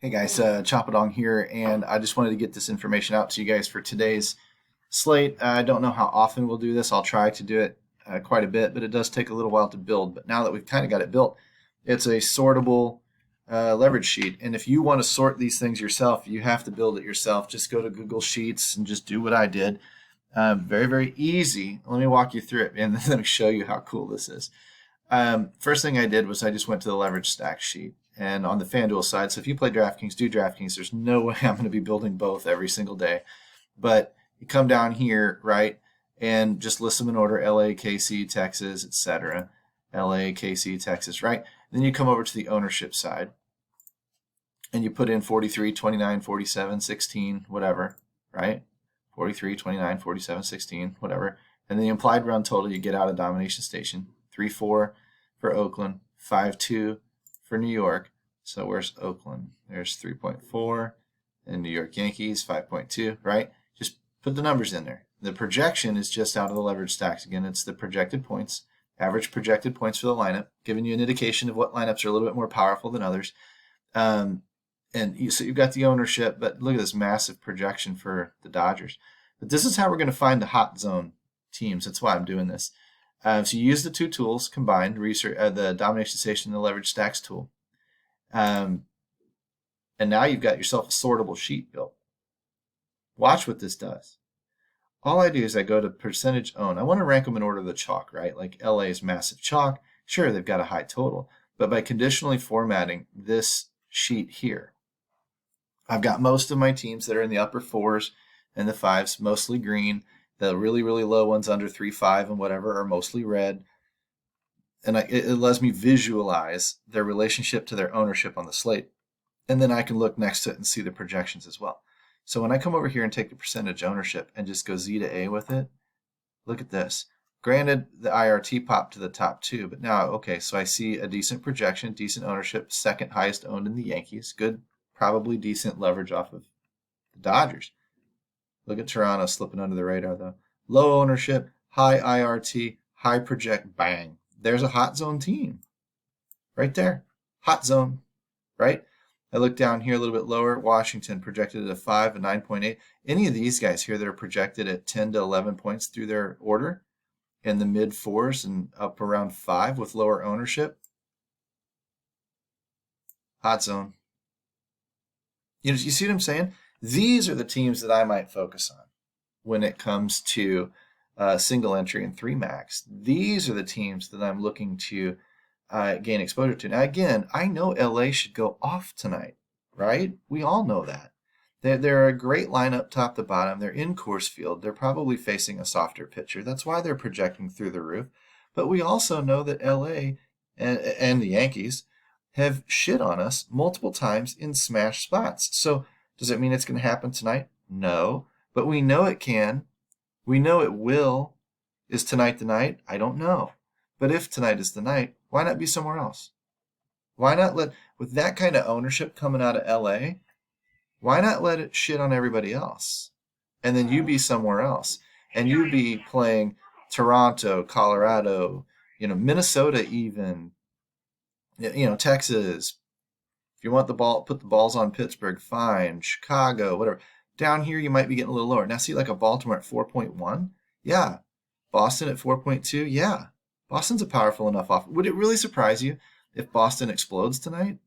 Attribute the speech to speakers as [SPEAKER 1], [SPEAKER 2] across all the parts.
[SPEAKER 1] Hey guys, Choppadong here, and I just wanted to get this information out to you guys for today's slate. I don't know how often we'll do this. I'll try to do it quite a bit, but it does take a little while to build. But now that we've kind of got it built, it's a sortable leverage sheet. And if you want to sort these things yourself, you have to build it yourself. Just go to Google Sheets and just do what I did. Very, very easy. Let me walk you through it, and then show you how cool this is. First thing I did was I just went to the leverage stack sheet. And on the Fanduel side, so if you play DraftKings, do DraftKings. There's no way I'm going to be building both every single day. But you come down here, right, and just list them in order: LA, KC, Texas, etc. LA, KC, Texas, right? Then you come over to the ownership side, and you put in 43, 29, 47, 16, whatever, right? 43, 29, 47, 16, whatever. And the implied run total you get out of domination station: 3-4 for Oakland, 5-2 for New York. So where's Oakland? There's 3.4, and New York Yankees 5.2, right? Just put the numbers in there. The projection is just out of the leverage stacks. Again, it's the projected points, average projected points for the lineup, giving you an indication of what lineups are a little bit more powerful than others. So you've got the ownership, but look at this massive projection for the Dodgers. But this is how we're going to find the hot zone teams. That's why I'm doing this. So you use the two tools combined, the domination station and the leverage stacks tool. And now you've got yourself a sortable sheet built. Watch what this does. All I do is I go to percentage own. I want to rank them in order of the chalk, right? Like LA is massive chalk. Sure, they've got a high total. But by conditionally formatting this sheet here, I've got most of my teams that are in the upper fours and the fives, mostly green. The really, really low ones under 3.5 and whatever are mostly red. And it lets me visualize their relationship to their ownership on the slate. And then I can look next to it and see the projections as well. So when I come over here and take the percentage ownership and just go Z to A with it, look at this. Granted, the IRT popped to the top two, but now, okay, so I see a decent projection, decent ownership, second highest owned in the Yankees. Good, probably decent leverage off of the Dodgers. Look at Toronto slipping under the radar, though. Low ownership, high IRT, high project, bang. There's a hot zone team right there. Hot zone, right? I look down here a little bit lower. Washington projected at a 5, a 9.8. Any of these guys here that are projected at 10 to 11 points through their order in the mid fours and up around 5 with lower ownership, hot zone. You see what I'm saying? These are the teams that I might focus on when it comes to single entry and 3 max. These are the teams that I'm looking to gain exposure to. Now, again, I know LA should go off tonight, right? We all know that. They're a great lineup top to bottom. They're in Coors Field. They're probably facing a softer pitcher. That's why they're projecting through the roof. But we also know that LA and the Yankees have shit on us multiple times in smash spots. So does it mean it's going to happen tonight? No. But we know it can. We know it will. Is tonight the night? I don't know. But if tonight is the night, why not be somewhere else? Why not with that kind of ownership coming out of LA, why not let it shit on everybody else? And then you be somewhere else. And you be playing Toronto, Colorado, Minnesota even, Texas. If you want the ball, put the balls on Pittsburgh, fine. Chicago, whatever. Down here, you might be getting a little lower. Now, see like a Baltimore at 4.1? Yeah. Boston at 4.2? Yeah. Boston's a powerful enough offer. Would it really surprise you if Boston explodes tonight?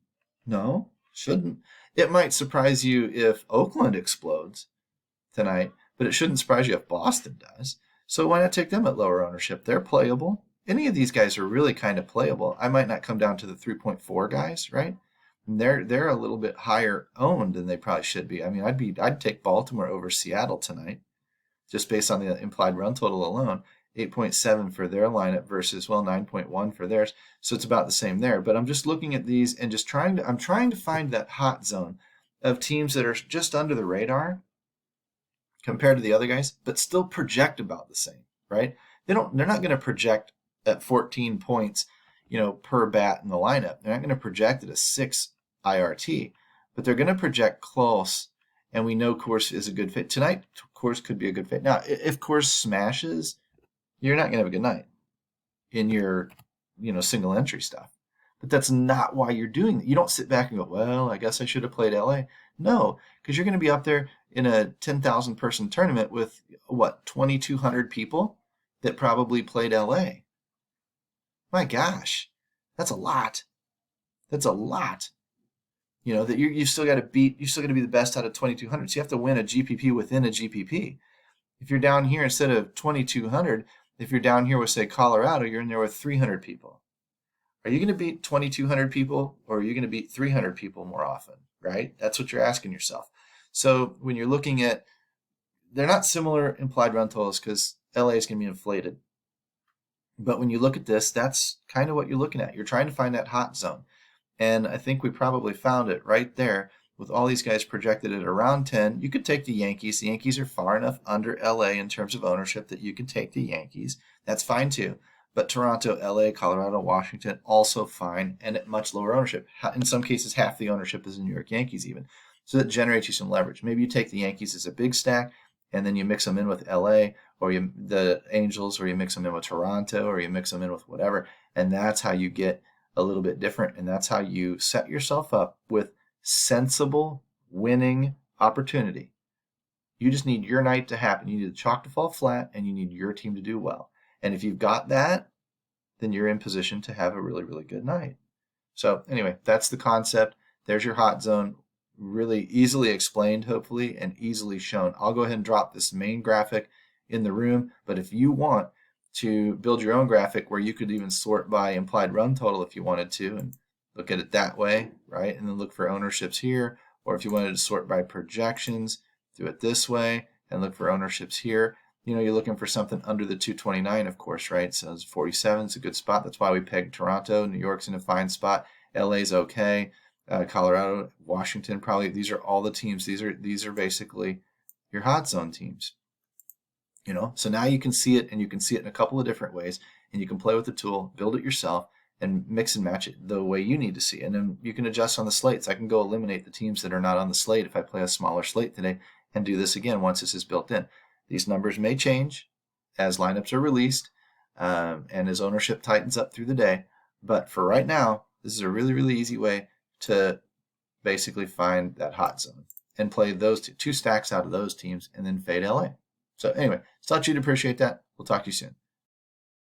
[SPEAKER 1] No, shouldn't. It might surprise you if Oakland explodes tonight, but it shouldn't surprise you if Boston does. So why not take them at lower ownership? They're playable. Any of these guys are really kind of playable. I might not come down to the 3.4 guys, right? And they're a little bit higher owned than they probably should be. I mean, I'd take Baltimore over Seattle tonight, just based on the implied run total alone. 8.7 for their lineup versus 9.1 for theirs. So it's about the same there. But I'm just looking at these and just trying to find that hot zone of teams that are just under the radar compared to the other guys, but still project about the same, right? They're not going to project at 14 points, per bat in the lineup. They're not going to project at a 6 IRT, but they're going to project close. And we know Coors is a good fit. Tonight, Coors could be a good fit. Now, if Coors smashes, you're not going to have a good night in your, single entry stuff. But that's not why you're doing it. You don't sit back and go, well, I guess I should have played LA. No, because you're going to be up there in a 10,000 person tournament with what, 2,200 people that probably played LA. My gosh, that's a lot. That's a lot. You know, that you still got to beat, you still got to be the best out of 2,200. So you have to win a GPP within a GPP. If you're down here instead of 2,200, if you're down here with, say, Colorado, you're in there with 300 people. Are you going to beat 2,200 people, or are you going to beat 300 people more often, right? That's what you're asking yourself. So when you're looking at, they're not similar implied run totals because LA is going to be inflated. But when you look at this, that's kind of what you're looking at. You're trying to find that hot zone. And I think we probably found it right there with all these guys projected at around 10. You could take the Yankees. The Yankees are far enough under LA in terms of ownership that you can take the Yankees. That's fine too. But Toronto, LA, Colorado, Washington, also fine and at much lower ownership. In some cases, half the ownership is the New York Yankees even. So that generates you some leverage. Maybe you take the Yankees as a big stack and then you mix them in with LA or the Angels, or you mix them in with Toronto, or you mix them in with whatever. And that's how you get a little bit different. And that's how you set yourself up with sensible winning opportunity. You just need your night to happen. You need the chalk to fall flat and you need your team to do well. And if you've got that, then you're in position to have a really, really good night. So anyway, that's the concept. There's your hot zone. Really easily explained, hopefully, and easily shown. I'll go ahead and drop this main graphic in the room. But if you want to build your own graphic where you could even sort by implied run total if you wanted to and look at it that way, right? And then look for ownerships here. Or if you wanted to sort by projections, do it this way and look for ownerships here. You know, you're looking for something under the 229, of course, right? So it's 47 is a good spot. That's why we pegged Toronto. New York's in a fine spot. LA's okay. Colorado, Washington, probably. These are all the teams. These are basically your hot zone teams. You know, so now you can see it, and you can see it in a couple of different ways, and you can play with the tool, build it yourself, and mix and match it the way you need to see it. And then you can adjust on the slates. I can go eliminate the teams that are not on the slate if I play a smaller slate today and do this again once this is built in. These numbers may change as lineups are released and as ownership tightens up through the day. But for right now, this is a really, really easy way to basically find that hot zone and play those two stacks out of those teams and then fade LA. So anyway, thought you'd appreciate that. We'll talk to you soon.